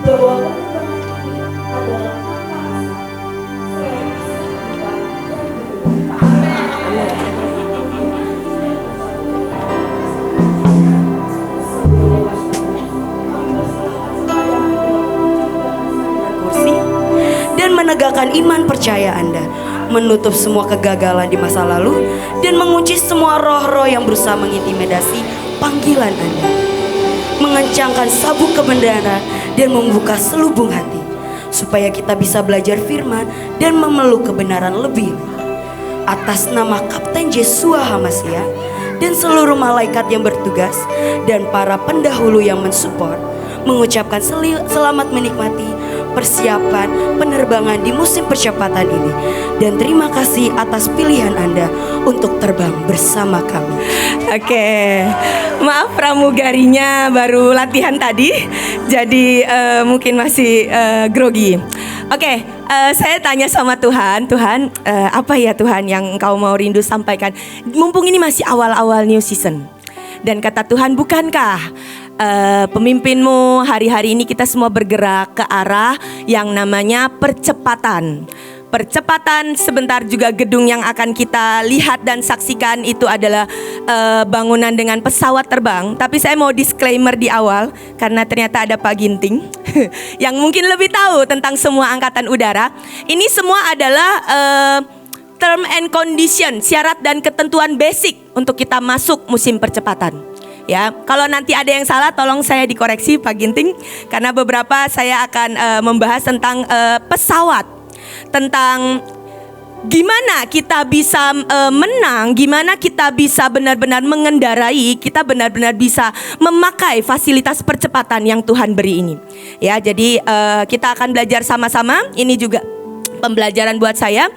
bahwa penerbangan ini adalah tanpa asal. Saya bisa bukan dan betul. Kursi dan menegakkan iman percaya Anda, menutup semua kegagalan di masa lalu dan mengunci semua roh-roh yang berusaha mengintimidasi panggilan Anda, mengencangkan sabuk kebenaran dan membuka selubung hati supaya kita bisa belajar firman dan memeluk kebenaran lebih. Atas nama Kapten Yesua Hamasia dan seluruh malaikat yang bertugas dan para pendahulu yang mensupport, mengucapkan selamat menikmati persiapan penerbangan di musim percepatan ini. Dan terima kasih atas pilihan Anda untuk terbang bersama kami. Oke, maaf pramugarinya baru latihan tadi, jadi mungkin masih grogi. Oke, saya tanya sama Tuhan, Tuhan apa ya Tuhan yang Engkau mau rindu sampaikan? Mumpung ini masih awal-awal new season. Dan kata Tuhan, bukankah pemimpinmu hari-hari ini kita semua bergerak ke arah yang namanya percepatan. Percepatan, sebentar juga gedung yang akan kita lihat dan saksikan itu adalah bangunan dengan pesawat terbang. Tapi saya mau disclaimer di awal karena ternyata ada Pak Ginting yang mungkin lebih tahu tentang semua angkatan udara. Ini semua adalah term and condition, syarat dan ketentuan basic untuk kita masuk musim percepatan. Ya, kalau nanti ada yang salah tolong saya dikoreksi Pak Ginting, karena beberapa saya akan membahas tentang pesawat, tentang gimana kita bisa menang, gimana kita bisa benar-benar mengendarai, kita benar-benar bisa memakai fasilitas percepatan yang Tuhan beri ini. Ya, jadi kita akan belajar sama-sama. Ini juga pembelajaran buat saya.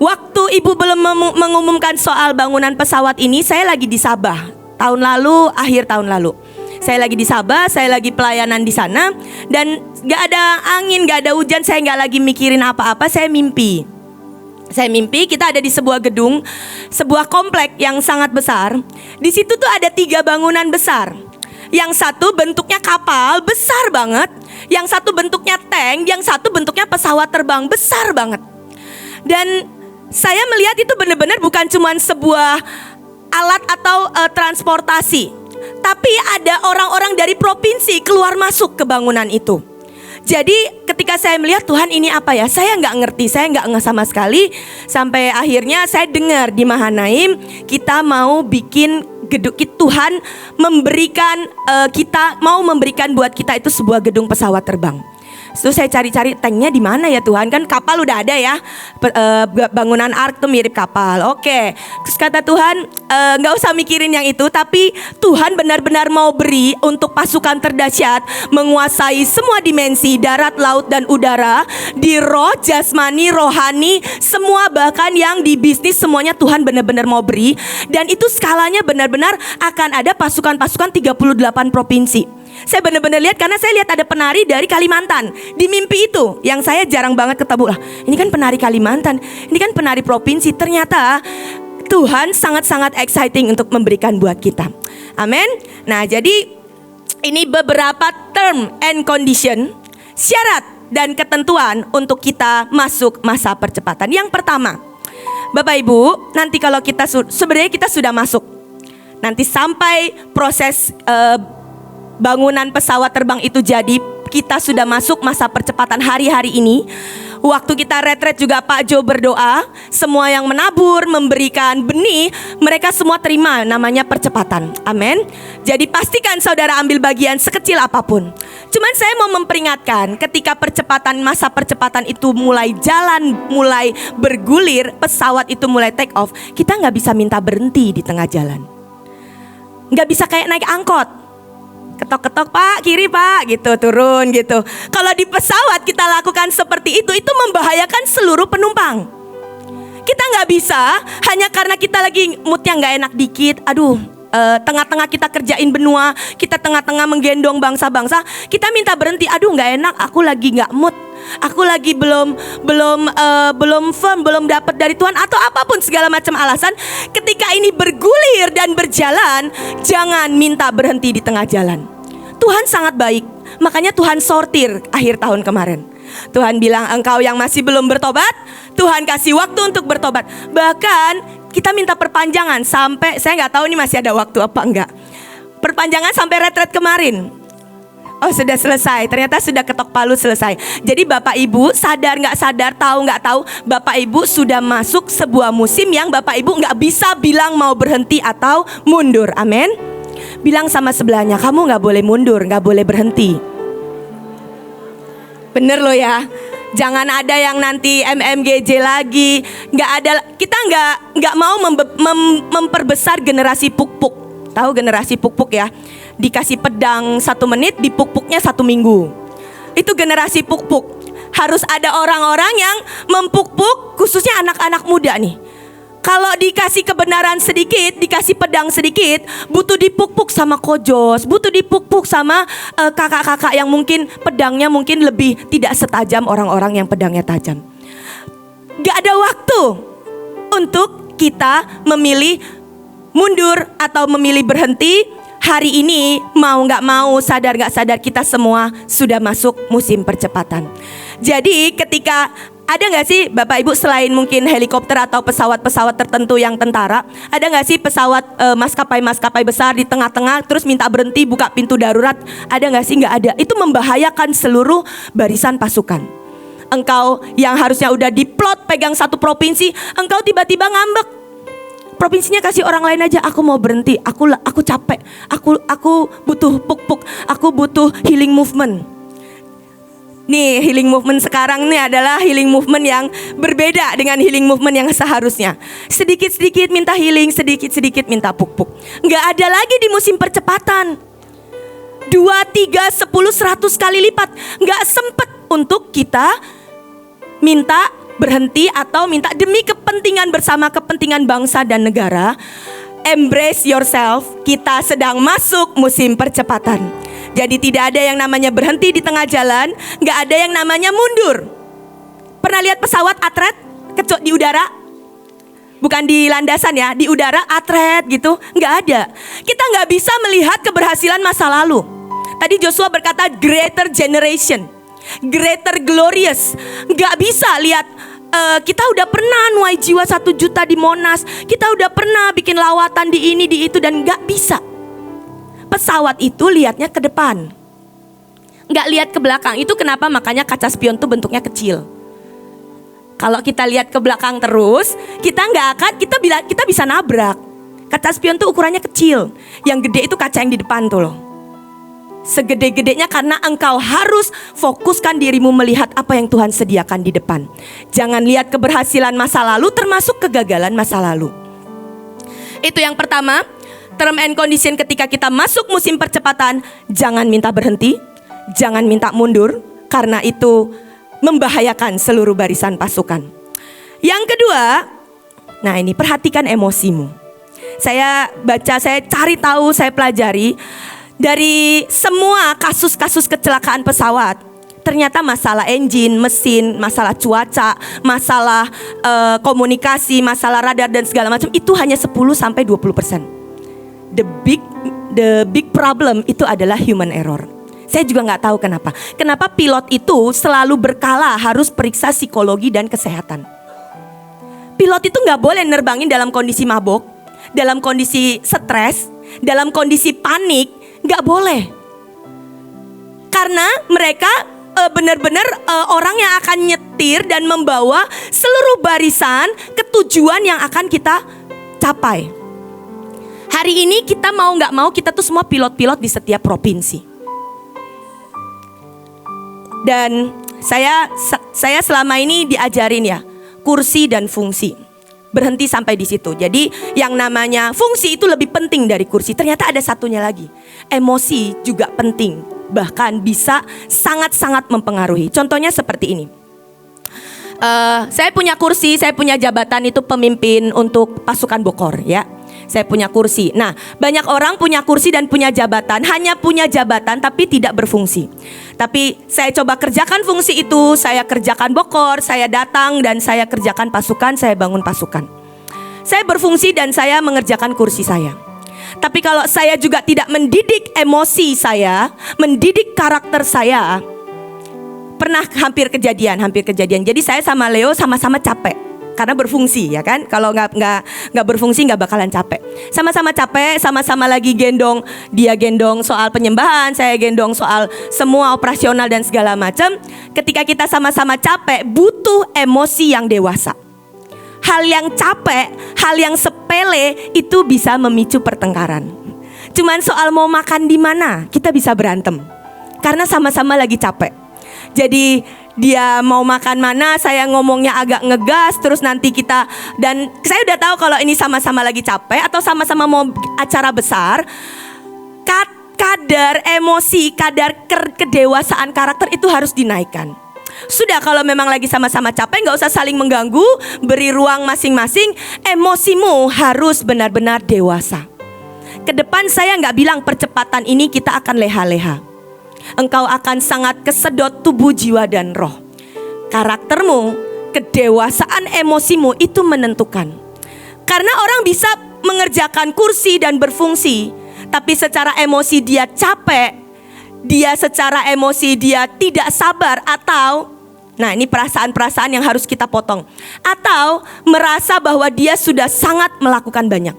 Waktu Ibu belum mengumumkan soal bangunan pesawat ini, saya lagi di Sabah. Tahun lalu, akhir tahun lalu, saya lagi di Sabah, saya lagi pelayanan di sana, dan gak ada angin, gak ada hujan, saya gak lagi mikirin apa-apa, saya mimpi. Saya mimpi kita ada di sebuah gedung, sebuah komplek yang sangat besar. Di situ tuh ada 3 bangunan besar. Yang satu bentuknya kapal besar banget, yang satu bentuknya tank, yang satu bentuknya pesawat terbang besar banget. Dan saya melihat itu benar-benar bukan cuma sebuah alat atau transportasi, tapi ada orang-orang dari provinsi keluar masuk ke bangunan itu. Jadi ketika saya melihat, Tuhan ini apa ya? Saya nggak ngerti, saya nggak ngeh sama sekali. Sampai akhirnya saya dengar di Mahanaim kita mau bikin gedung, Tuhan memberikan kita mau memberikan buat kita itu sebuah gedung pesawat terbang. Terus saya cari-cari tanknya di mana ya Tuhan, kan kapal udah ada ya, bangunan ark tuh mirip kapal. Oke, terus kata Tuhan nggak usah mikirin yang itu, tapi Tuhan benar-benar mau beri untuk pasukan terdahsyat menguasai semua dimensi darat, laut dan udara, di roh, jasmani, rohani, semua, bahkan yang di bisnis semuanya Tuhan benar-benar mau beri. Dan itu skalanya benar-benar akan ada pasukan-pasukan 38 provinsi. Saya benar-benar lihat, karena saya lihat ada penari dari Kalimantan di mimpi itu, yang saya jarang banget ketemu. Lah, ini kan penari Kalimantan, ini kan penari provinsi. Ternyata Tuhan sangat-sangat exciting untuk memberikan buat kita. Amin. Nah, jadi ini beberapa term and condition, syarat dan ketentuan untuk kita masuk masa percepatan. Yang pertama, Bapak Ibu, nanti kalau kita sebenarnya kita sudah masuk, nanti sampai proses bangunan pesawat terbang itu jadi, kita sudah masuk masa percepatan hari-hari ini. Waktu kita retret juga Pak Jo berdoa, semua yang menabur, memberikan benih, mereka semua terima namanya percepatan. Amin. Jadi pastikan saudara ambil bagian sekecil apapun. Cuman saya mau memperingatkan, ketika percepatan, masa percepatan itu mulai jalan, mulai bergulir, pesawat itu mulai take off, kita gak bisa minta berhenti di tengah jalan. Gak bisa kayak naik angkot, ketok-ketok Pak, kiri Pak, gitu, turun gitu. Kalau di pesawat kita lakukan seperti itu membahayakan seluruh penumpang. Kita nggak bisa hanya karena kita lagi moodnya nggak enak dikit. Aduh, tengah-tengah kita kerjain benua, kita tengah-tengah menggendong bangsa-bangsa, kita minta berhenti. Aduh, nggak enak, aku lagi nggak mood, aku lagi belum firm, belum dapat dari Tuhan, atau apapun segala macam alasan. Ketika ini bergulir dan berjalan, jangan minta berhenti di tengah jalan. Tuhan sangat baik. Makanya Tuhan sortir akhir tahun kemarin. Tuhan bilang, engkau yang masih belum bertobat, Tuhan kasih waktu untuk bertobat. Bahkan kita minta perpanjangan sampai, saya nggak tahu ini masih ada waktu apa enggak. Perpanjangan sampai retret kemarin. Oh, sudah selesai, ternyata sudah ketok palu selesai. Jadi Bapak Ibu sadar nggak sadar, tahu nggak tahu, Bapak Ibu sudah masuk sebuah musim yang Bapak Ibu nggak bisa bilang mau berhenti atau mundur. Amin. Bilang sama sebelahnya, kamu nggak boleh mundur, nggak boleh berhenti. Bener loh ya. Jangan ada yang nanti MMGJ lagi. Nggak ada, kita nggak mau memperbesar generasi puk-puk. Tahu generasi puk-puk ya? Dikasih pedang 1 menit, dipuk-puknya 1 minggu. Itu generasi puk-puk. Harus ada orang-orang yang mempuk-puk, khususnya anak-anak muda nih. Kalau dikasih kebenaran sedikit, dikasih pedang sedikit, butuh dipuk-puk sama kojos, butuh dipuk-puk sama kakak-kakak yang mungkin pedangnya mungkin lebih tidak setajam orang-orang yang pedangnya tajam. Gak ada waktu untuk kita memilih mundur atau memilih berhenti. Hari ini mau gak mau, sadar gak sadar, kita semua sudah masuk musim percepatan. Jadi ketika ada gak sih Bapak Ibu selain mungkin helikopter atau pesawat-pesawat tertentu yang tentara, ada gak sih pesawat maskapai-maskapai besar di tengah-tengah terus minta berhenti buka pintu darurat? Ada gak sih? Gak ada. Itu membahayakan seluruh barisan pasukan. Engkau yang harusnya udah diplot pegang satu provinsi, engkau tiba-tiba ngambek. Provinsinya kasih orang lain aja, aku mau berhenti, aku capek, aku butuh puk-puk, aku butuh healing movement. Nih healing movement sekarang nih adalah healing movement yang berbeda dengan healing movement yang seharusnya. Sedikit-sedikit minta healing, sedikit-sedikit minta puk-puk. Nggak ada lagi di musim percepatan. 2, 3, 10, 100 kali lipat. Nggak sempet untuk kita minta berhenti atau minta demi kepentingan bersama, kepentingan bangsa dan negara. Embrace yourself, kita sedang masuk musim percepatan. Jadi tidak ada yang namanya berhenti di tengah jalan, gak ada yang namanya mundur. Pernah lihat pesawat atret kecok di udara? Bukan di landasan ya, di udara atret gitu, gak ada. Kita gak bisa melihat keberhasilan masa lalu. Tadi Joshua berkata greater generation, greater glorious. Gak bisa lihat kita udah pernah nuai jiwa 1 juta di Monas, kita udah pernah bikin lawatan di ini di itu, dan gak bisa. Pesawat itu lihatnya ke depan, gak lihat ke belakang. Itu kenapa makanya kaca spion tuh bentuknya kecil. Kalau kita lihat ke belakang terus, kita bisa nabrak. Kaca spion tuh ukurannya kecil, yang gede itu kaca yang di depan tuh loh. Segede-gedenya karena engkau harus fokuskan dirimu melihat apa yang Tuhan sediakan di depan. Jangan lihat keberhasilan masa lalu termasuk kegagalan masa lalu. Itu yang pertama. Term and condition ketika kita masuk musim percepatan, jangan minta berhenti, jangan minta mundur, karena itu membahayakan seluruh barisan pasukan. Yang kedua, nah ini perhatikan emosimu. Saya baca, saya cari tahu, saya pelajari dari semua kasus-kasus kecelakaan pesawat. Ternyata masalah engine, mesin, masalah cuaca, masalah komunikasi, masalah radar dan segala macam itu hanya 10-20%. The big problem itu adalah human error. Saya juga nggak tahu kenapa. Kenapa pilot itu selalu berkala harus periksa psikologi dan kesehatan. Pilot itu nggak boleh nerbangin dalam kondisi mabok, dalam kondisi stres, dalam kondisi panik, nggak boleh. Karena mereka benar-benar orang yang akan nyetir dan membawa seluruh barisan ke tujuan yang akan kita capai. Hari ini kita mau gak mau, kita tuh semua pilot-pilot di setiap provinsi. Dan saya selama ini diajarin ya, kursi dan fungsi. Berhenti sampai di situ. Jadi yang namanya fungsi itu lebih penting dari kursi. Ternyata ada satunya lagi. Emosi juga penting. Bahkan bisa sangat-sangat mempengaruhi. Contohnya seperti ini. Saya punya kursi, saya punya jabatan itu pemimpin untuk pasukan Bokor ya. Saya punya kursi. Nah, banyak orang punya kursi dan punya jabatan, hanya punya jabatan tapi tidak berfungsi. Tapi saya coba kerjakan fungsi itu, saya kerjakan Bokor, saya datang dan saya kerjakan pasukan, saya bangun pasukan. Saya berfungsi dan saya mengerjakan kursi saya. Tapi kalau saya juga tidak mendidik emosi saya, mendidik karakter saya, pernah hampir kejadian. Jadi saya sama Leo sama-sama capek karena berfungsi, ya kan? Kalau nggak berfungsi nggak bakalan capek. Sama-sama capek, sama-sama lagi gendong. Dia gendong soal penyembahan, saya gendong soal semua operasional dan segala macam. Ketika kita sama-sama capek, butuh emosi yang dewasa. Hal yang capek, hal yang sepele itu bisa memicu pertengkaran. Cuman soal mau makan di mana, kita bisa berantem karena sama-sama lagi capek. Jadi dia mau makan mana, saya ngomongnya agak ngegas, terus nanti kita, dan saya udah tahu kalau ini sama-sama lagi capek atau sama-sama mau acara besar. Kadar emosi, kadar kedewasaan karakter itu harus dinaikkan. Sudah, kalau memang lagi sama-sama capek, gak usah saling mengganggu, beri ruang masing-masing. Emosimu harus benar-benar dewasa. Kedepan saya gak bilang percepatan ini kita akan leha-leha. Engkau akan sangat kesedot tubuh, jiwa, dan roh. Karaktermu, kedewasaan emosimu itu menentukan. Karena orang bisa mengerjakan kursi dan berfungsi, tapi secara emosi dia capek, dia secara emosi dia tidak sabar, atau nah ini perasaan-perasaan yang harus kita potong, atau merasa bahwa dia sudah sangat melakukan banyak.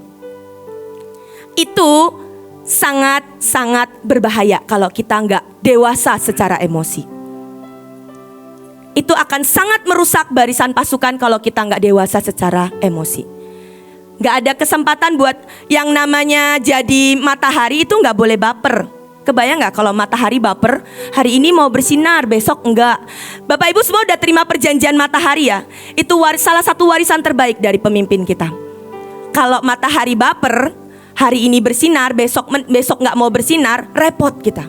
Itu sangat-sangat berbahaya kalau kita nggak dewasa secara emosi. Itu akan sangat merusak barisan pasukan kalau kita nggak dewasa secara emosi. Nggak ada kesempatan buat yang namanya jadi matahari itu nggak boleh baper. Kebayang gak kalau matahari baper, hari ini mau bersinar, besok enggak. Bapak Ibu semua udah terima perjanjian matahari ya? Itu salah satu warisan terbaik dari pemimpin kita. Kalau matahari baper, hari ini bersinar, besok gak mau bersinar, repot kita.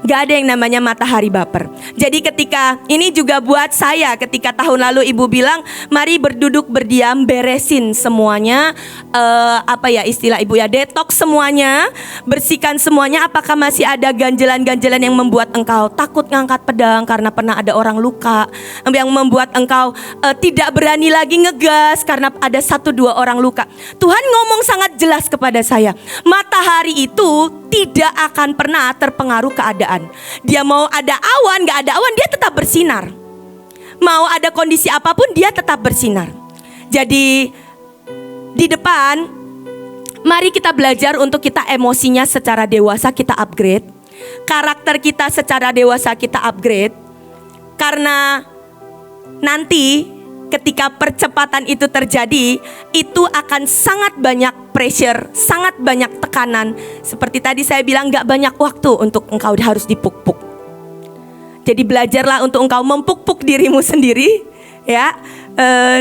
Gak ada yang namanya matahari baper. Jadi ketika, ini juga buat saya, ketika tahun lalu ibu bilang, mari berduduk berdiam, beresin semuanya, istilah ibu ya, detox semuanya, bersihkan semuanya. Apakah masih ada ganjelan-ganjelan yang membuat engkau takut ngangkat pedang karena pernah ada orang luka, yang membuat engkau tidak berani lagi ngegas karena ada 1-2 orang luka. Tuhan ngomong sangat jelas kepada saya, matahari itu tidak akan pernah terpengaruh keadaan. Dia mau ada awan, gak ada awan, dia tetap bersinar. Mau ada kondisi apapun, dia tetap bersinar. Jadi di depan, mari kita belajar untuk kita emosinya secara dewasa kita upgrade. Karakter kita secara dewasa kita upgrade. Karena nanti ketika percepatan itu terjadi, itu akan sangat banyak pressure, sangat banyak tekanan. Seperti tadi saya bilang, gak banyak waktu untuk engkau harus dipuk-puk. Jadi belajarlah untuk engkau mempuk-puk dirimu sendiri, ya.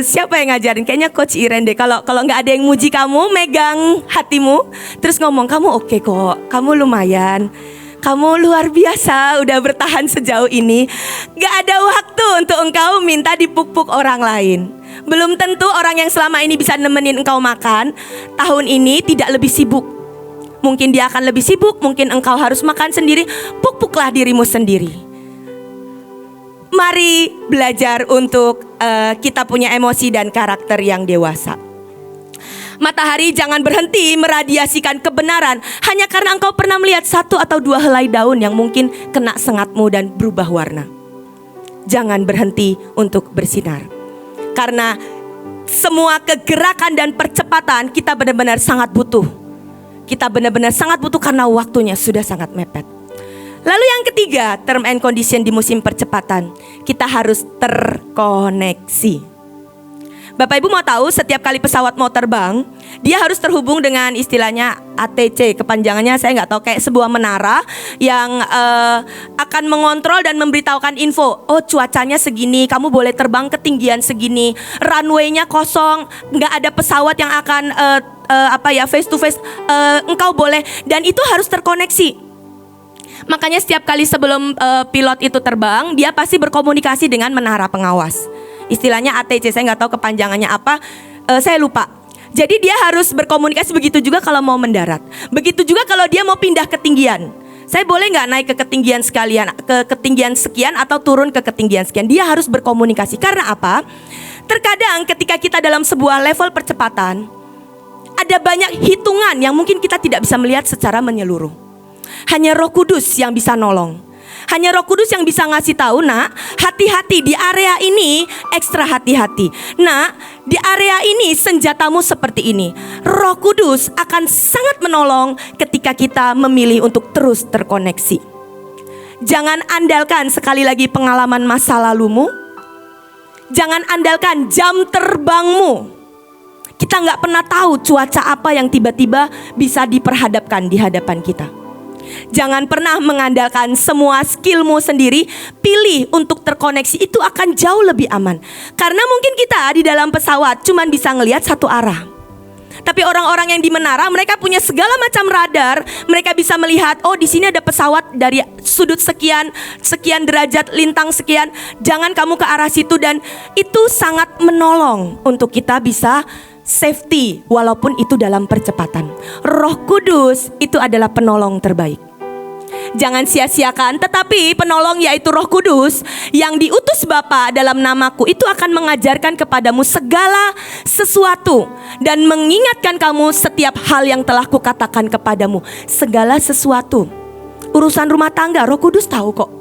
Siapa yang ngajarin? Kayaknya Coach Iren deh. Kalau nggak ada yang muji kamu, megang hatimu, terus ngomong, kamu oke kok, kamu lumayan, kamu luar biasa, udah bertahan sejauh ini. Gak ada waktu untuk engkau minta dipuk-puk orang lain. Belum tentu orang yang selama ini bisa nemenin engkau makan, tahun ini tidak lebih sibuk. Mungkin dia akan lebih sibuk, mungkin engkau harus makan sendiri. Puk-puklah dirimu sendiri. Mari belajar untuk kita punya emosi dan karakter yang dewasa. Matahari jangan berhenti meradiasikan kebenaran hanya karena engkau pernah melihat 1 atau 2 helai daun yang mungkin kena sengatmu dan berubah warna. Jangan berhenti untuk bersinar. Karena semua kegerakan dan percepatan kita benar-benar sangat butuh. Kita benar-benar sangat butuh karena waktunya sudah sangat mepet. Lalu yang ketiga, term and condition di musim percepatan. Kita harus terkoneksi. Bapak Ibu mau tahu, setiap kali pesawat mau terbang, dia harus terhubung dengan istilahnya ATC, kepanjangannya saya nggak tahu, kayak sebuah menara yang akan mengontrol dan memberitahukan info. Oh, cuacanya segini, kamu boleh terbang ketinggian segini, runway-nya kosong, nggak ada pesawat yang akan face to face, engkau boleh, dan itu harus terkoneksi. Makanya setiap kali sebelum pilot itu terbang, dia pasti berkomunikasi dengan menara pengawas. Istilahnya ATC, saya nggak tahu kepanjangannya apa, saya lupa. Jadi dia harus berkomunikasi, begitu juga kalau mau mendarat. Begitu juga kalau dia mau pindah ketinggian. Saya boleh nggak naik ke ketinggian sekalian, ke ketinggian sekian atau turun ke ketinggian sekian. Dia harus berkomunikasi. Karena apa? Terkadang ketika kita dalam sebuah level percepatan, ada banyak hitungan yang mungkin kita tidak bisa melihat secara menyeluruh. Hanya Roh Kudus yang bisa nolong. Hanya Roh Kudus yang bisa ngasih tahu, nak, hati-hati di area ini, ekstra hati-hati. Nak, di area ini senjatamu seperti ini. Roh Kudus akan sangat menolong ketika kita memilih untuk terus terkoneksi. Jangan andalkan sekali lagi pengalaman masa lalumu. Jangan andalkan jam terbangmu. Kita nggak pernah tahu cuaca apa yang tiba-tiba bisa diperhadapkan di hadapan kita. Jangan pernah mengandalkan semua skillmu sendiri. Pilih untuk terkoneksi, itu akan jauh lebih aman. Karena mungkin kita di dalam pesawat cuman bisa ngelihat satu arah. Tapi orang-orang yang di menara, mereka punya segala macam radar. Mereka bisa melihat, oh di sini ada pesawat dari sudut sekian, sekian derajat, lintang sekian. Jangan kamu ke arah situ. Dan itu sangat menolong untuk kita bisa safety walaupun itu dalam percepatan. Roh Kudus itu adalah penolong terbaik. Jangan sia-siakan, tetapi penolong yaitu Roh Kudus yang diutus Bapa dalam namaku itu akan mengajarkan kepadamu segala sesuatu dan mengingatkan kamu setiap hal yang telah kukatakan kepadamu. Segala sesuatu. Urusan rumah tangga Roh Kudus tahu kok.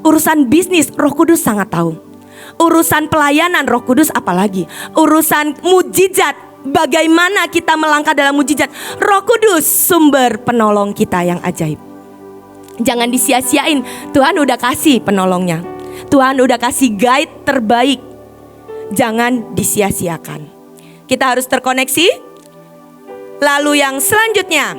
Urusan bisnis Roh Kudus sangat tahu. Urusan pelayanan Roh Kudus apalagi. Urusan mujizat, bagaimana kita melangkah dalam mujizat, Roh Kudus sumber penolong kita yang ajaib. Jangan disia-siain. Tuhan udah kasih penolongnya. Tuhan udah kasih guide terbaik. Jangan disia-siakan. Kita harus terkoneksi. Lalu yang selanjutnya,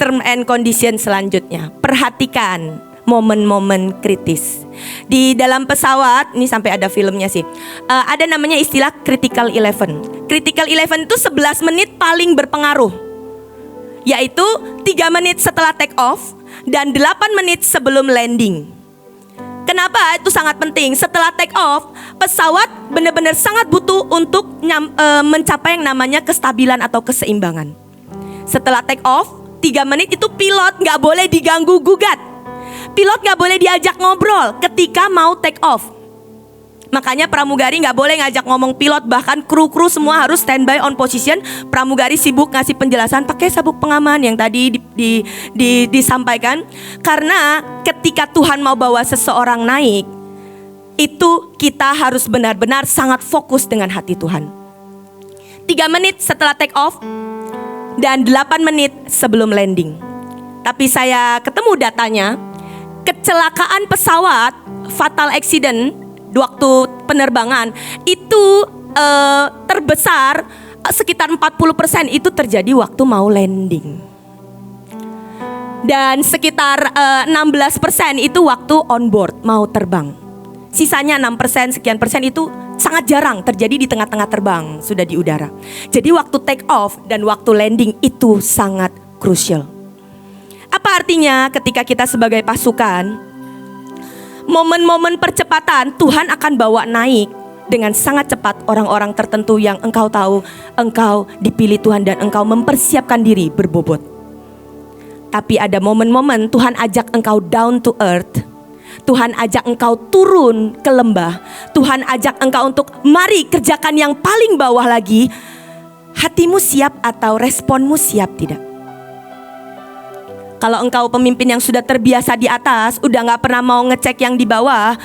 term and condition selanjutnya. Perhatikan momen-momen kritis. Di dalam pesawat, ini sampai ada filmnya sih, ada namanya istilah critical 11. Critical 11 itu 11 menit paling berpengaruh, yaitu 3 menit setelah take off dan 8 menit sebelum landing. Kenapa itu sangat penting? Setelah take off, pesawat benar-benar sangat butuh untuk mencapai yang namanya kestabilan atau keseimbangan. Setelah take off, 3 menit itu pilot gak boleh diganggu gugat. Pilot gak boleh diajak ngobrol ketika mau take off. Makanya pramugari gak boleh ngajak ngomong pilot. Bahkan kru-kru semua harus standby on position. Pramugari sibuk ngasih penjelasan pakai sabuk pengaman yang tadi disampaikan. Karena ketika Tuhan mau bawa seseorang naik, itu kita harus benar-benar sangat fokus dengan hati Tuhan. 3 menit setelah take off dan 8 menit sebelum landing. Tapi saya ketemu datanya, kecelakaan pesawat, fatal accident waktu penerbangan itu terbesar sekitar 40% itu terjadi waktu mau landing. Dan sekitar 16% itu waktu on board mau terbang. Sisanya 6% sekian persen itu sangat jarang terjadi di tengah-tengah terbang, sudah di udara. Jadi waktu take off dan waktu landing itu sangat krusial. Apa artinya ketika kita sebagai pasukan, momen-momen percepatan Tuhan akan bawa naik dengan sangat cepat orang-orang tertentu yang engkau tahu engkau dipilih Tuhan dan engkau mempersiapkan diri berbobot. Tapi ada momen-momen Tuhan ajak engkau down to earth. Tuhan ajak engkau turun ke lembah. Tuhan ajak engkau untuk mari kerjakan yang paling bawah lagi. Hatimu siap atau responmu siap tidak? Kalau engkau pemimpin yang sudah terbiasa di atas, udah gak pernah mau ngecek yang di bawah,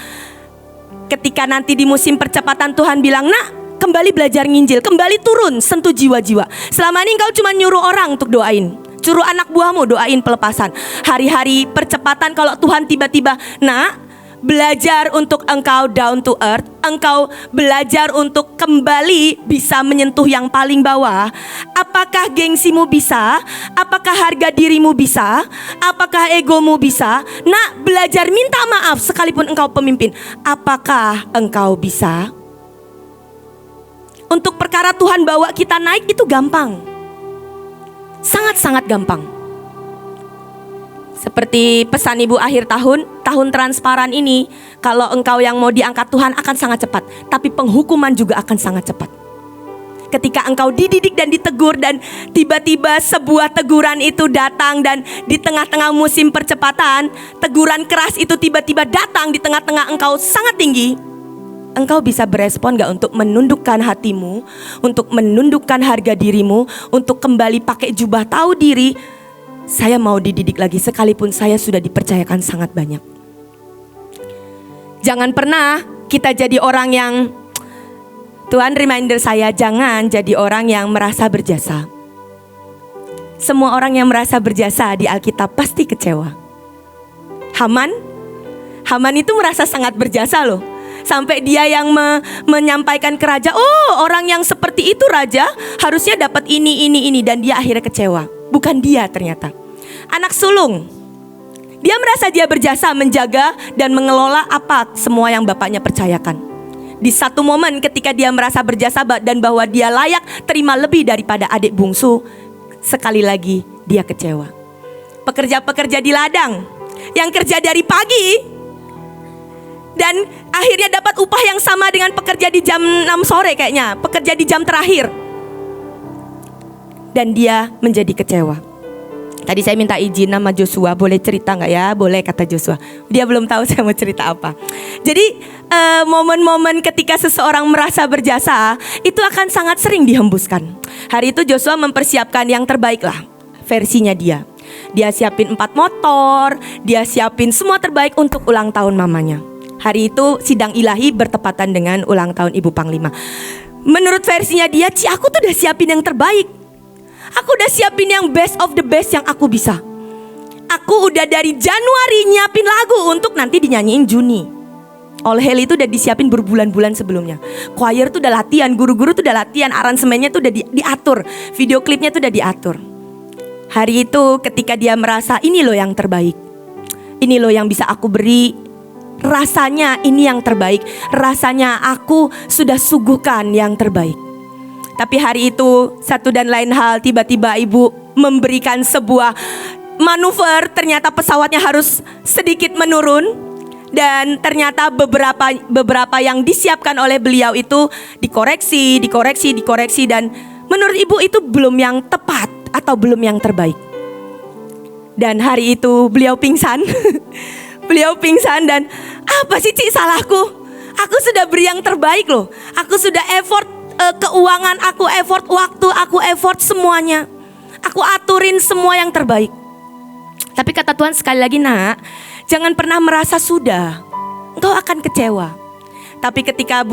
ketika nanti di musim percepatan Tuhan bilang, nak kembali belajar nginjil, kembali turun sentuh jiwa-jiwa. Selama ini engkau cuma nyuruh orang untuk doain, suruh anak buahmu doain pelepasan. Hari-hari percepatan kalau Tuhan tiba-tiba, nak belajar untuk engkau down to earth, engkau belajar untuk kembali bisa menyentuh yang paling bawah. Apakah gengsimu bisa? Apakah harga dirimu bisa? Apakah egomu bisa? Nak, belajar minta maaf sekalipun engkau pemimpin. Apakah engkau bisa? Untuk perkara Tuhan bawa kita naik itu gampang. Sangat-sangat gampang. Seperti pesan ibu akhir tahun, tahun transparan ini, kalau engkau yang mau diangkat Tuhan akan sangat cepat, tapi penghukuman juga akan sangat cepat. Ketika engkau dididik dan ditegur dan tiba-tiba sebuah teguran itu datang dan di tengah-tengah musim percepatan, teguran keras itu tiba-tiba datang di tengah-tengah engkau sangat tinggi, engkau bisa berespon gak untuk menundukkan hatimu, untuk menundukkan harga dirimu, untuk kembali pakai jubah tahu diri. Saya mau dididik lagi sekalipun saya sudah dipercayakan sangat banyak. Jangan pernah kita jadi orang yang, Tuhan reminder saya, jangan jadi orang yang merasa berjasa. Semua orang yang merasa berjasa di Alkitab pasti kecewa. Haman itu merasa sangat berjasa loh. Sampai dia yang menyampaikan ke raja, oh orang yang seperti itu raja harusnya dapat ini. Dan dia akhirnya kecewa. Bukan dia ternyata. Anak sulung. Dia merasa dia berjasa menjaga dan mengelola apa semua yang bapaknya percayakan. Di satu momen ketika dia merasa berjasa dan bahwa dia layak terima lebih daripada adik bungsu, sekali lagi dia kecewa. Pekerja-pekerja di ladang yang kerja dari pagi dan akhirnya dapat upah yang sama dengan pekerja di jam 6 sore kayaknya, pekerja di jam terakhir. Dan dia menjadi kecewa. Tadi saya minta izin sama Joshua, boleh cerita gak ya? Boleh, kata Joshua. Dia belum tahu saya mau cerita apa. Jadi momen-momen ketika seseorang merasa berjasa itu akan sangat sering dihembuskan. Hari itu Joshua mempersiapkan yang terbaik lah, versinya dia. Dia siapin 4 motor, dia siapin semua terbaik untuk ulang tahun mamanya. Hari itu sidang ilahi bertepatan dengan ulang tahun Ibu Panglima. Menurut versinya dia, aku tuh udah siapin yang terbaik. Aku udah siapin yang best of the best yang aku bisa. Aku udah dari Januari nyiapin lagu untuk nanti dinyanyiin Juni. All Hail itu udah disiapin berbulan-bulan sebelumnya. Choir tuh udah latihan, guru-guru tuh udah latihan, aransemennya tuh udah diatur, video klipnya tuh udah diatur. Hari itu ketika dia merasa ini loh yang terbaik, ini loh yang bisa aku beri, rasanya ini yang terbaik, rasanya aku sudah suguhkan yang terbaik. Tapi hari itu satu dan lain hal, tiba-tiba ibu memberikan sebuah manuver, ternyata pesawatnya harus sedikit menurun. Dan ternyata beberapa yang disiapkan oleh beliau itu dikoreksi. Dan menurut ibu itu belum yang tepat atau belum yang terbaik. Dan hari itu beliau pingsan. Beliau pingsan dan apa sih Cik salahku? Aku sudah beri yang terbaik loh. Aku sudah effort keuangan, aku effort waktu, aku effort semuanya. Aku aturin semua yang terbaik. Tapi kata Tuhan sekali lagi, nak, jangan pernah merasa sudah. Engkau akan kecewa. Tapi ketika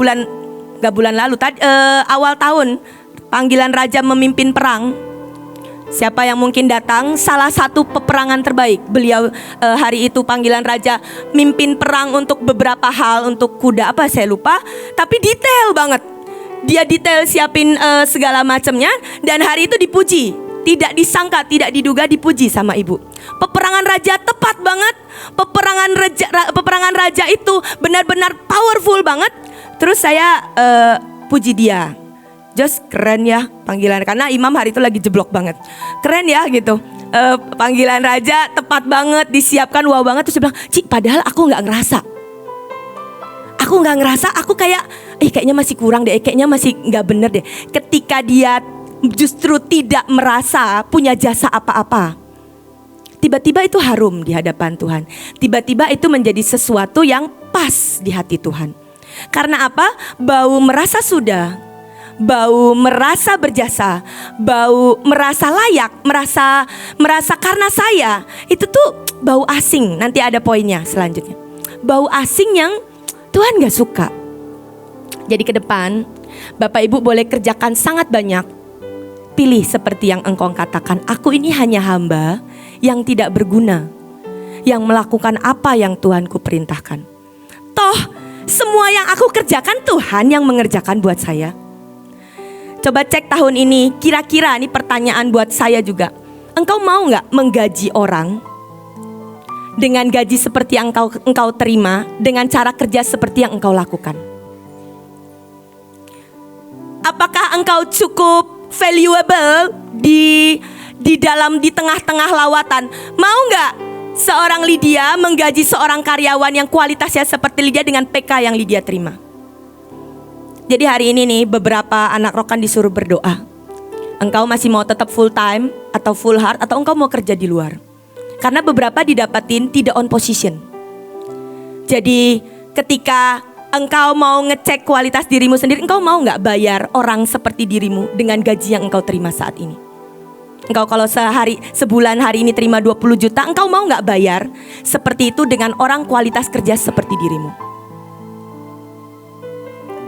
awal tahun panggilan raja memimpin perang. Siapa yang mungkin datang, salah satu peperangan terbaik. Beliau hari itu panggilan raja mimpin perang untuk beberapa hal, untuk kuda apa saya lupa. Tapi detail banget. Dia detail siapin segala macamnya. Dan hari itu dipuji. Tidak disangka, tidak diduga dipuji sama ibu. Peperangan raja tepat banget. Peperangan raja itu benar-benar powerful banget. Terus saya puji dia. Just keren ya panggilan, karena imam hari itu lagi jeblok banget. Keren ya gitu. Panggilan raja tepat banget, disiapkan wow banget. Terus dia bilang, Cik padahal aku gak ngerasa. Aku kayaknya masih kurang deh, kayaknya masih gak bener deh. Ketika dia justru tidak merasa punya jasa apa-apa, tiba-tiba itu harum di hadapan Tuhan. Tiba-tiba itu menjadi sesuatu yang pas di hati Tuhan. Karena apa? Bau merasa sudah, bau merasa berjasa, bau merasa layak, merasa karena saya, itu tuh bau asing. Nanti ada poinnya selanjutnya. Bau asing yang Tuhan gak suka. Jadi ke depan Bapak Ibu boleh kerjakan sangat banyak. Pilih seperti yang engkau katakan, aku ini hanya hamba yang tidak berguna, yang melakukan apa yang Tuhanku perintahkan. Toh semua yang aku kerjakan Tuhan yang mengerjakan buat saya. Coba cek tahun ini, kira-kira ini pertanyaan buat saya juga. Engkau mau gak menggaji orang dengan gaji seperti yang engkau terima, dengan cara kerja seperti yang engkau lakukan? Apakah engkau cukup valuable di tengah-tengah lawatan? Mau gak seorang Lydia menggaji seorang karyawan yang kualitasnya seperti Lydia dengan PK yang Lydia terima? Jadi hari ini nih beberapa anak rokan disuruh berdoa. Engkau masih mau tetap full time atau full heart, atau engkau mau kerja di luar? Karena beberapa didapatin tidak on position. Jadi ketika engkau mau ngecek kualitas dirimu sendiri, engkau mau nggak bayar orang seperti dirimu dengan gaji yang engkau terima saat ini? Engkau kalau sebulan hari ini terima 20 juta, engkau mau nggak bayar seperti itu dengan orang kualitas kerja seperti dirimu?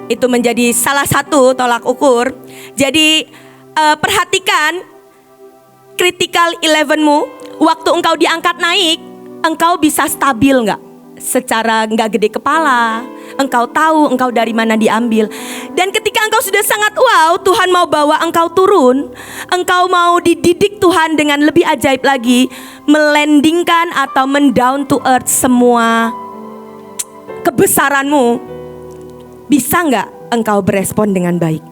Itu menjadi salah satu tolak ukur. Jadi perhatikan critical 11-mu. Waktu engkau diangkat naik, engkau bisa stabil nggak? Secara nggak gede kepala, engkau tahu engkau dari mana diambil. Dan ketika engkau sudah sangat wow, Tuhan mau bawa engkau turun, engkau mau dididik Tuhan dengan lebih ajaib lagi, melandingkan atau mendown to earth semua kebesaranmu. Bisa nggak engkau berespon dengan baik?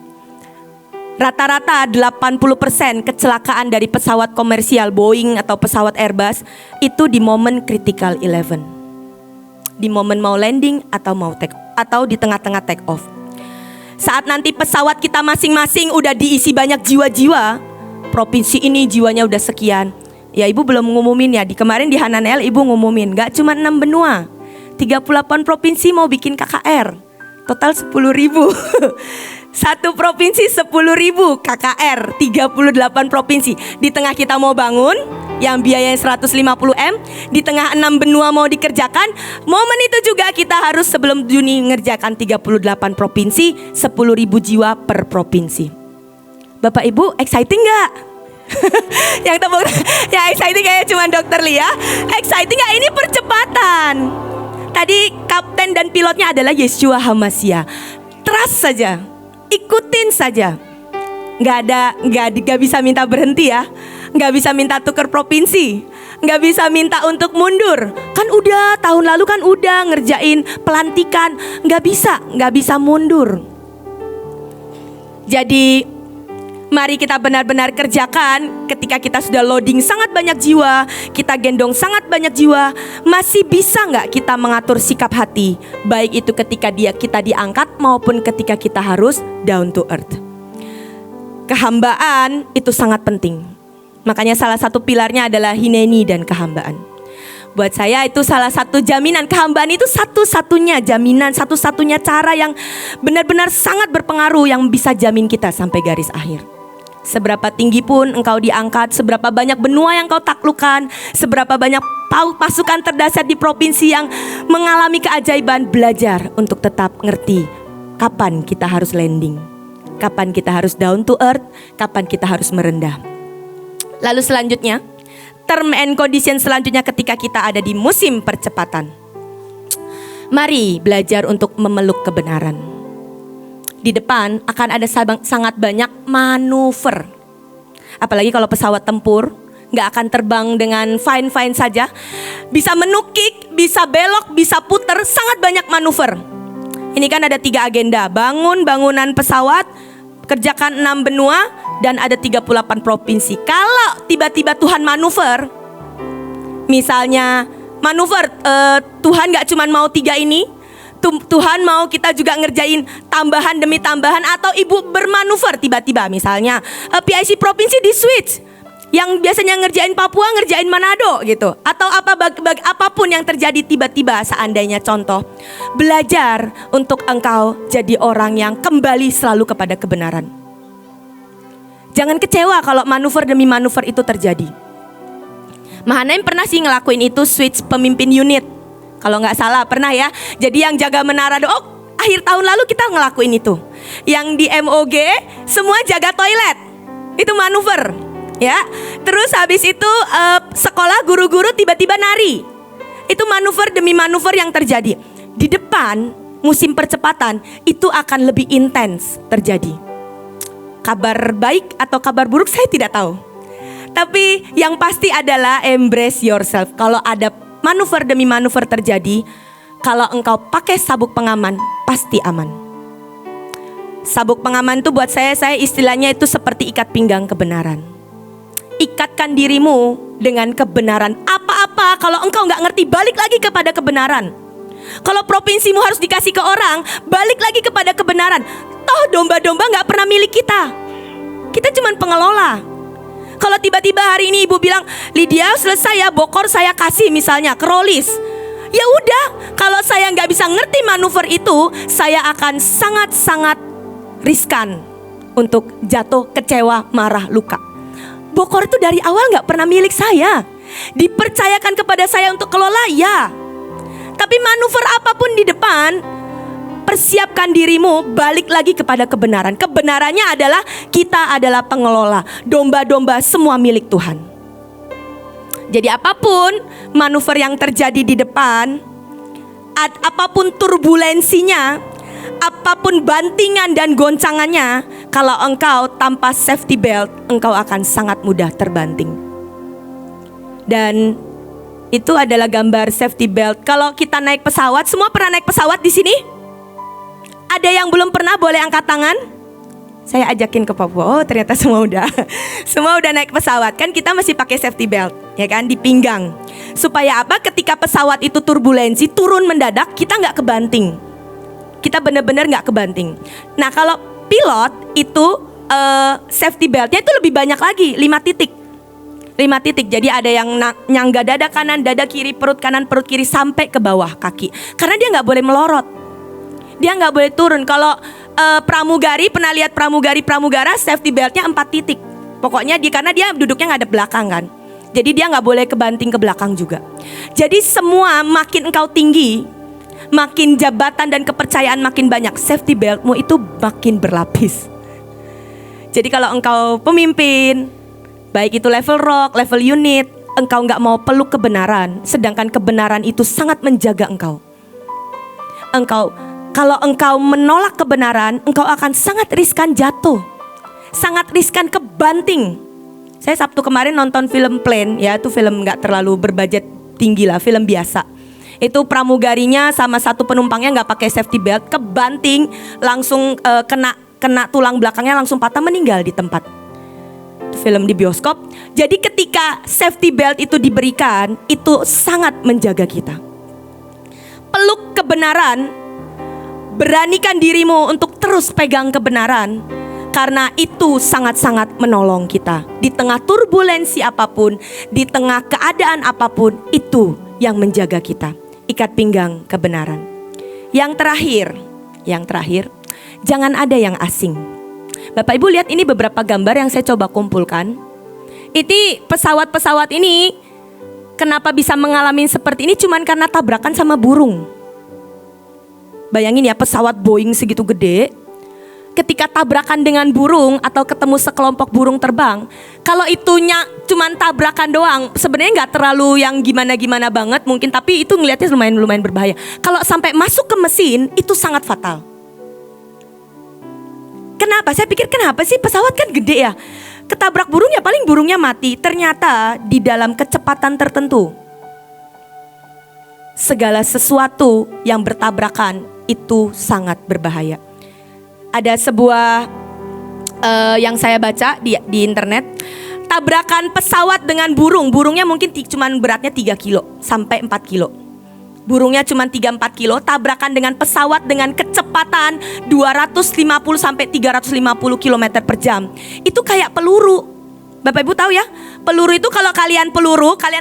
Rata-rata 80% kecelakaan dari pesawat komersial Boeing atau pesawat Airbus itu di momen critical 11. Di momen mau landing atau di tengah-tengah take off. Saat nanti pesawat kita masing-masing udah diisi banyak jiwa-jiwa, provinsi ini jiwanya udah sekian. Ya ibu belum ngumumin ya, kemarin di Hananel ibu ngumumin, gak cuma 6 benua, 38 provinsi mau bikin KKR, total 10.000. Satu provinsi 10.000 KKR, 38 provinsi. Di tengah kita mau bangun yang biayanya 150M, di tengah 6 benua mau dikerjakan. Momen itu juga kita harus sebelum Juni ngerjakan 38 provinsi, 10.000 jiwa per provinsi. Bapak Ibu exciting gak? Yang tepuk, ya exciting kayak cuma Dokter Lia. Exciting gak? Ini percepatan. Tadi kapten dan pilotnya adalah Yeshua HaMashiach. Trust saja, ikutin saja. Gak bisa minta berhenti ya. Gak bisa minta tuker provinsi. Gak bisa minta untuk mundur. Kan udah, tahun lalu kan udah ngerjain pelantikan. Gak bisa mundur. Jadi mari kita benar-benar kerjakan. Ketika kita sudah loading sangat banyak jiwa, kita gendong sangat banyak jiwa, masih bisa gak kita mengatur sikap hati? Baik itu ketika kita diangkat maupun ketika kita harus down to earth. Kehambaan itu sangat penting. Makanya salah satu pilarnya adalah hineni dan kehambaan. Buat saya itu salah satu jaminan. Kehambaan itu satu-satunya jaminan, satu-satunya cara yang benar-benar sangat berpengaruh, yang bisa jamin kita sampai garis akhir. Seberapa tinggi pun engkau diangkat, seberapa banyak benua yang kau taklukkan, seberapa banyak pasukan terdahsyat di provinsi yang mengalami keajaiban, belajar untuk tetap ngerti kapan kita harus landing, kapan kita harus down to earth, kapan kita harus merendah. Lalu selanjutnya, term and condition selanjutnya ketika kita ada di musim percepatan. Mari belajar untuk memeluk kebenaran. Di depan akan ada sangat banyak manuver. Apalagi kalau pesawat tempur, gak akan terbang dengan fine-fine saja. Bisa menukik, bisa belok, bisa puter, sangat banyak manuver. Ini kan ada 3 agenda, bangun bangunan pesawat, kerjakan 6 benua, dan ada 38 provinsi. Kalau tiba-tiba Tuhan manuver, misalnya manuver, Tuhan gak cuma mau 3 ini, Tuhan mau kita juga ngerjain tambahan demi tambahan, atau ibu bermanuver tiba-tiba misalnya PIC provinsi di switch, yang biasanya ngerjain Papua ngerjain Manado gitu, atau apapun yang terjadi tiba-tiba. Seandainya contoh, belajar untuk engkau jadi orang yang kembali selalu kepada kebenaran. Jangan kecewa kalau manuver demi manuver itu terjadi. Mahanaim pernah sih ngelakuin itu, switch pemimpin unit. Kalau nggak salah pernah ya. Jadi yang jaga menara akhir tahun lalu kita ngelakuin itu. Yang di MOG semua jaga toilet, itu manuver ya. Terus habis itu sekolah guru-guru tiba-tiba nari, itu manuver demi manuver yang terjadi. Di depan musim percepatan itu akan lebih intens terjadi. Kabar baik atau kabar buruk saya tidak tahu. Tapi yang pasti adalah embrace yourself. Kalau ada manuver demi manuver terjadi, kalau engkau pakai sabuk pengaman, pasti aman. Sabuk pengaman itu buat saya istilahnya itu seperti ikat pinggang kebenaran. Ikatkan dirimu dengan kebenaran. Apa-apa kalau engkau gak ngerti, balik lagi kepada kebenaran. Kalau provinsimu harus dikasih ke orang, balik lagi kepada kebenaran. Toh domba-domba gak pernah milik kita. Kita cuma pengelola. Kalau tiba-tiba hari ini ibu bilang, Lydia selesai ya, Bokor saya kasih misalnya ke Rolis. Ya udah, kalau saya nggak bisa bisa ngerti manuver itu, saya akan sangat-sangat riskan untuk jatuh, kecewa, marah, luka. Bokor itu dari awal gak pernah milik saya. Dipercayakan kepada saya untuk kelola, ya. Tapi manuver apapun di depan, persiapkan dirimu balik lagi kepada kebenaran. Kebenarannya adalah kita adalah pengelola. Domba-domba semua milik Tuhan. Jadi apapun manuver yang terjadi di depan, apapun turbulensinya, apapun bantingan dan goncangannya, kalau engkau tanpa safety belt, engkau akan sangat mudah terbanting. Dan itu adalah gambar safety belt. Kalau kita naik pesawat, semua pernah naik pesawat di sini? Ada yang belum pernah, boleh angkat tangan? Saya ajakin ke Papua. Oh, ternyata semua udah. Semua udah naik pesawat. Kan kita masih pakai safety belt, ya kan, di pinggang. Supaya apa? Ketika pesawat itu turbulensi, turun mendadak, kita nggak kebanting. Kita benar-benar nggak kebanting. Nah, kalau pilot itu safety beltnya itu lebih banyak lagi, 5 titik. 5 titik. Jadi ada yang nyangga dada kanan, dada kiri, perut kanan, perut kiri sampai ke bawah kaki. Karena dia nggak boleh melorot. Dia nggak boleh turun. Kalau pramugari, pernah lihat pramugara safety beltnya 4 titik. Pokoknya karena dia duduknya ngadep belakang kan. Jadi dia nggak boleh kebanting ke belakang juga. Jadi semua makin engkau tinggi, makin jabatan dan kepercayaan makin banyak, safety beltmu itu makin berlapis. Jadi kalau engkau pemimpin, baik itu level rock, level unit, engkau nggak mau peluk kebenaran, sedangkan kebenaran itu sangat menjaga engkau. Kalau engkau menolak kebenaran, engkau akan sangat riskan jatuh, sangat riskan kebanting. Saya Sabtu kemarin nonton film Plane, ya itu film nggak terlalu berbudget tinggi lah, film biasa. Itu pramugarinya sama satu penumpangnya nggak pakai safety belt, kebanting, langsung kena tulang belakangnya, langsung patah, meninggal di tempat. Itu film di bioskop. Jadi ketika safety belt itu diberikan, itu sangat menjaga kita. Peluk kebenaran. Beranikan dirimu untuk terus pegang kebenaran, karena itu sangat-sangat menolong kita. Di tengah turbulensi apapun, di tengah keadaan apapun, itu yang menjaga kita. Ikat pinggang kebenaran. Yang terakhir, jangan ada yang asing. Bapak Ibu lihat, ini beberapa gambar yang saya coba kumpulkan. Ini pesawat-pesawat ini kenapa bisa mengalami seperti ini, cuman karena tabrakan sama burung. Bayangin ya, pesawat Boeing segitu gede, ketika tabrakan dengan burung atau ketemu sekelompok burung terbang, kalau itunya cuman tabrakan doang, sebenarnya nggak terlalu yang gimana-gimana banget mungkin, tapi itu ngelihatnya lumayan berbahaya. Kalau sampai masuk ke mesin, itu sangat fatal. Kenapa? Saya pikir kenapa sih, pesawat kan gede ya, ketabrak burung ya paling burungnya mati. Ternyata di dalam kecepatan tertentu, segala sesuatu yang bertabrakan itu sangat berbahaya. Ada sebuah yang saya baca di internet, tabrakan pesawat dengan burungnya mungkin cuman beratnya 3 kilo sampai 4 kilo. Burungnya cuman 3-4 kilo, tabrakan dengan pesawat dengan kecepatan 250 sampai 350 km per jam. Itu kayak peluru. Bapak Ibu tahu ya, peluru itu kalau kalian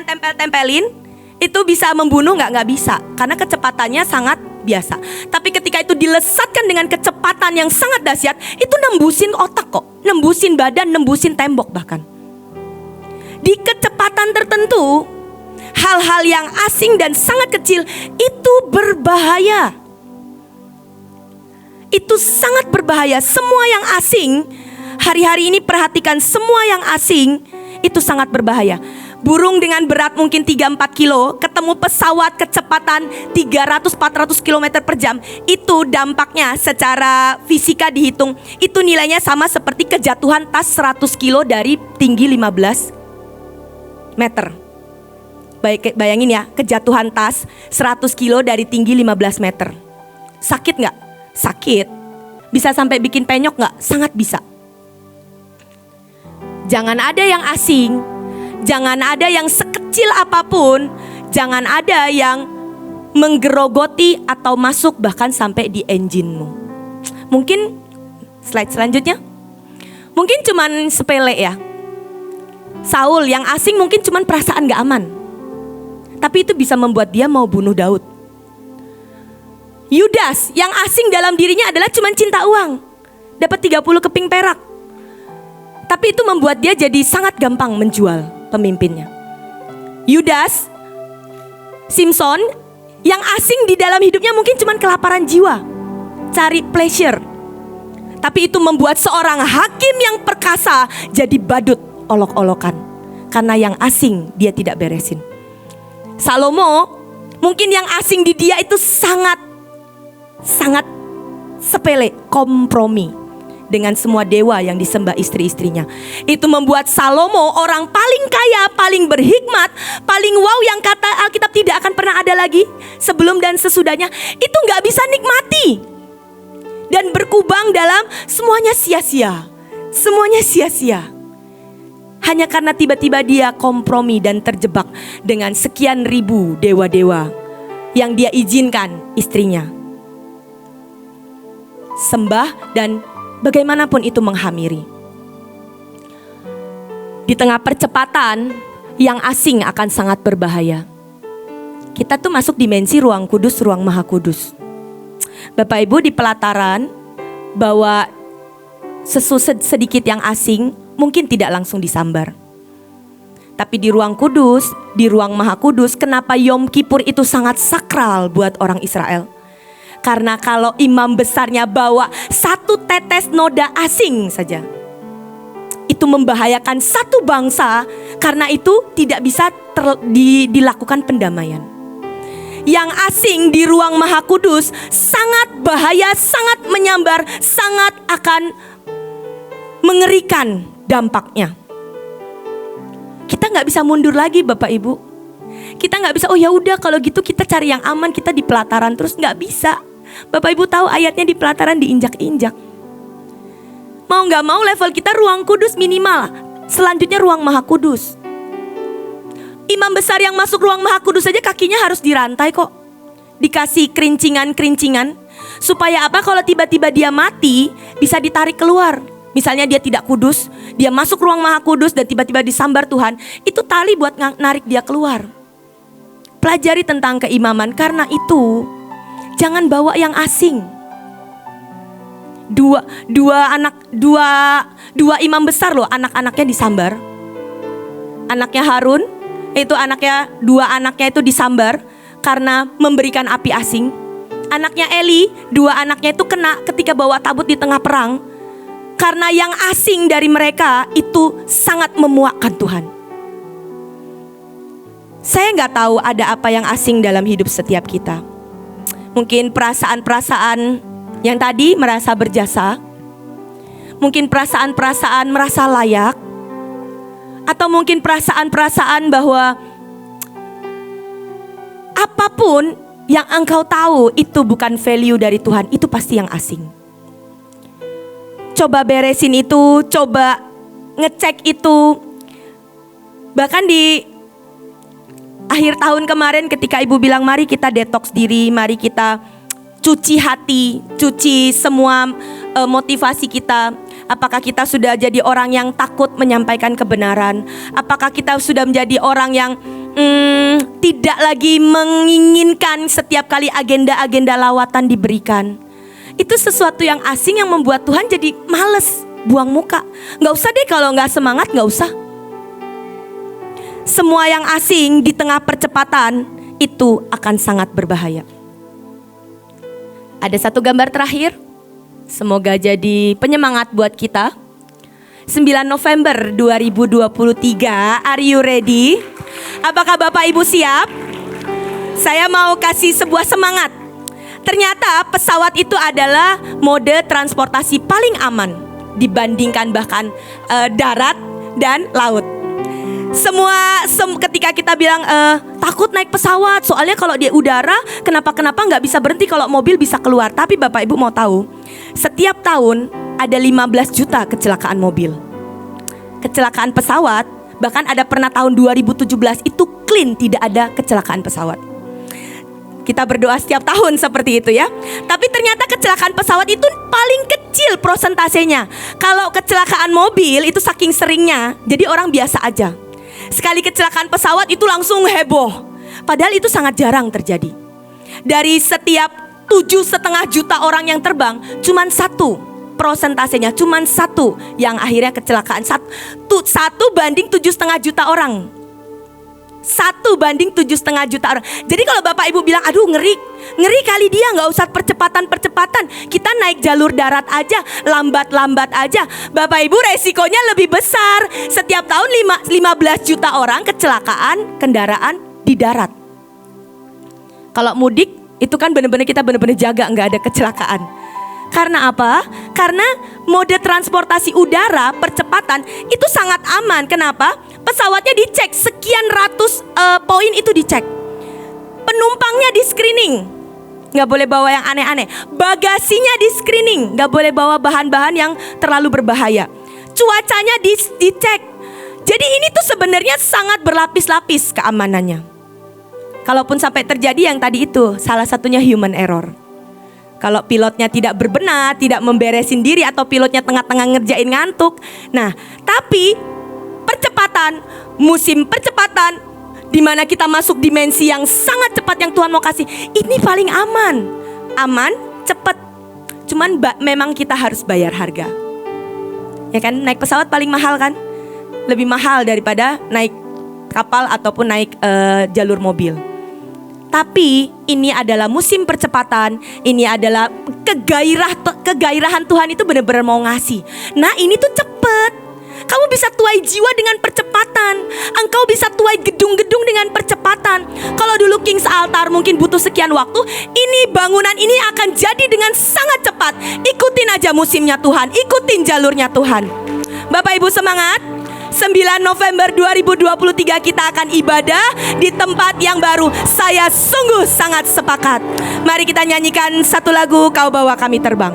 tempel-tempelin, itu bisa membunuh nggak bisa, karena kecepatannya sangat biasa. Tapi ketika itu dilesatkan dengan kecepatan yang sangat dahsyat, itu nembusin otak kok, nembusin badan, nembusin tembok bahkan. Di kecepatan tertentu, hal-hal yang asing dan sangat kecil itu berbahaya. Itu sangat berbahaya. Semua yang asing, hari-hari ini perhatikan, semua yang asing itu sangat berbahaya. Burung dengan berat mungkin 3-4 kilo ketemu pesawat kecepatan 300-400 km per jam, itu dampaknya secara fisika dihitung, itu nilainya sama seperti kejatuhan tas 100 kilo dari tinggi 15 meter. Bayangin ya, kejatuhan tas 100 kilo dari tinggi 15 meter. Sakit gak? Sakit. Bisa sampai bikin penyok gak? Sangat bisa. Jangan ada yang asing, jangan ada yang sekecil apapun, jangan ada yang menggerogoti atau masuk bahkan sampai di engine-mu. Mungkin slide selanjutnya, mungkin cuman sepele ya. Saul yang asing mungkin cuman perasaan gak aman, tapi itu bisa membuat dia mau bunuh Daud. Yudas yang asing dalam dirinya adalah cuma cinta uang. Dapat 30 keping perak. Tapi itu membuat dia jadi sangat gampang menjual pemimpinnya. Yudas, Simson, yang asing di dalam hidupnya mungkin cuma kelaparan jiwa, cari pleasure. Tapi itu membuat seorang hakim yang perkasa jadi badut olok-olokan. Karena yang asing dia tidak beresin. Salomo, mungkin yang asing di dia itu sangat sepele, kompromi dengan semua dewa yang disembah istri-istrinya. Itu membuat Salomo orang paling kaya, paling berhikmat, paling wow yang kata Alkitab tidak akan pernah ada lagi sebelum dan sesudahnya. Itu gak bisa nikmati dan berkubang dalam semuanya sia-sia. Semuanya sia-sia. Hanya karena tiba-tiba dia kompromi dan terjebak dengan sekian ribu dewa-dewa yang dia izinkan istrinya sembah, dan bagaimanapun itu menghamiri. Di tengah percepatan, yang asing akan sangat berbahaya. Kita tuh masuk dimensi ruang kudus, ruang maha kudus. Bapak Ibu, di pelataran bahwa sedikit yang asing mungkin tidak langsung disambar. Tapi di ruang kudus, di ruang maha kudus, kenapa Yom Kippur itu sangat sakral buat orang Israel? Karena kalau imam besarnya bawa satu tetes noda asing saja, itu membahayakan satu bangsa. Karena itu tidak bisa dilakukan pendamaian. Yang asing di ruang maha kudus sangat bahaya, sangat menyambar, sangat akan mengerikan dampaknya. Kita gak bisa mundur lagi Bapak Ibu. Kita gak bisa, oh ya udah kalau gitu kita cari yang aman, kita di pelataran terus, gak bisa. Bapak Ibu tahu ayatnya di pelataran diinjak-injak. Mau gak mau level kita ruang kudus minimal. Selanjutnya ruang maha kudus. Imam besar yang masuk ruang maha kudus saja kakinya harus dirantai kok. Dikasih kerincingan-kerincingan. Supaya apa? Kalau tiba-tiba dia mati, bisa ditarik keluar. Misalnya dia tidak kudus, dia masuk ruang maha kudus dan tiba-tiba disambar Tuhan. Itu tali buat narik dia keluar. Pelajari tentang keimaman. Karena itu jangan bawa yang asing. Dua imam besar loh, anak-anaknya disambar. Anaknya Harun, dua anaknya itu disambar karena memberikan api asing. Anaknya Eli, dua anaknya itu kena ketika bawa tabut di tengah perang. Karena yang asing dari mereka itu sangat memuakkan Tuhan. Saya gak tahu ada apa yang asing dalam hidup setiap kita. Mungkin perasaan-perasaan yang tadi merasa berjasa. Mungkin perasaan-perasaan merasa layak. Atau mungkin perasaan-perasaan bahwa apapun yang engkau tahu itu bukan value dari Tuhan, itu pasti yang asing. Coba beresin itu, coba ngecek itu. Bahkan di akhir tahun kemarin ketika ibu bilang mari kita detox diri, mari kita cuci hati, cuci semua motivasi kita. Apakah kita sudah jadi orang yang takut menyampaikan kebenaran? Apakah kita sudah menjadi orang yang tidak lagi menginginkan setiap kali agenda-agenda lawatan diberikan? Itu sesuatu yang asing yang membuat Tuhan jadi males, buang muka. Gak usah deh kalau gak semangat, gak usah. Semua yang asing di tengah percepatan itu akan sangat berbahaya. Ada satu gambar terakhir, semoga jadi penyemangat buat kita. 9 November 2023, are you ready? Apakah Bapak Ibu siap? Saya mau kasih sebuah semangat. Ternyata pesawat itu adalah mode transportasi paling aman dibandingkan bahkan darat dan laut. Ketika kita bilang takut naik pesawat, soalnya kalau di udara kenapa nggak bisa berhenti, kalau mobil bisa keluar. Tapi Bapak Ibu mau tahu, setiap tahun ada 15 juta kecelakaan mobil. Kecelakaan pesawat, bahkan ada pernah tahun 2017 itu clean, tidak ada kecelakaan pesawat. Kita berdoa setiap tahun seperti itu ya. Tapi ternyata kecelakaan pesawat itu paling kecil prosentasenya. Kalau kecelakaan mobil itu saking seringnya, jadi orang biasa aja. Sekali kecelakaan pesawat itu langsung heboh. Padahal itu sangat jarang terjadi. Dari setiap 7,5 juta orang yang terbang, cuman satu prosentasenya, cuman satu yang akhirnya kecelakaan. Satu banding 7,5 juta orang. 1 banding 7,5 juta orang. Jadi kalau Bapak Ibu bilang, aduh ngeri kali dia, nggak usah percepatan. Kita naik jalur darat aja, lambat aja. Bapak Ibu, resikonya lebih besar. Setiap tahun 15 juta orang kecelakaan kendaraan di darat. Kalau mudik itu kan benar-benar kita benar-benar jaga nggak ada kecelakaan. Karena apa? Karena mode transportasi udara percepatan itu sangat aman. Kenapa? Pesawatnya dicek, sekian ratus poin itu dicek. Penumpangnya di screening, nggak boleh bawa yang aneh-aneh. Bagasinya di screening, nggak boleh bawa bahan-bahan yang terlalu berbahaya. Cuacanya dicek. Jadi ini tuh sebenarnya sangat berlapis-lapis keamanannya. Kalaupun sampai terjadi yang tadi itu, salah satunya human error. Kalau pilotnya tidak berbenah, tidak memberesin diri, atau pilotnya tengah-tengah ngerjain ngantuk. Nah, tapi percepatan, musim percepatan, di mana kita masuk dimensi yang sangat cepat yang Tuhan mau kasih, ini paling aman. Aman, cepat. Cuman memang kita harus bayar harga. Ya kan, naik pesawat paling mahal kan? Lebih mahal daripada naik kapal ataupun naik jalur mobil. Tapi ini adalah musim percepatan. Ini adalah kegairahan Tuhan itu benar-benar mau ngasih. Nah ini tuh cepet. Kamu bisa tuai jiwa dengan percepatan. Engkau bisa tuai gedung-gedung dengan percepatan. Kalau dulu King's Altar mungkin butuh sekian waktu, ini bangunan ini akan jadi dengan sangat cepat. Ikutin aja musimnya Tuhan, ikutin jalurnya Tuhan. Bapak Ibu semangat. 9 November 2023 kita akan ibadah di tempat yang baru. Saya sungguh sangat sepakat. Mari kita nyanyikan satu lagu, Kau Bawa Kami Terbang.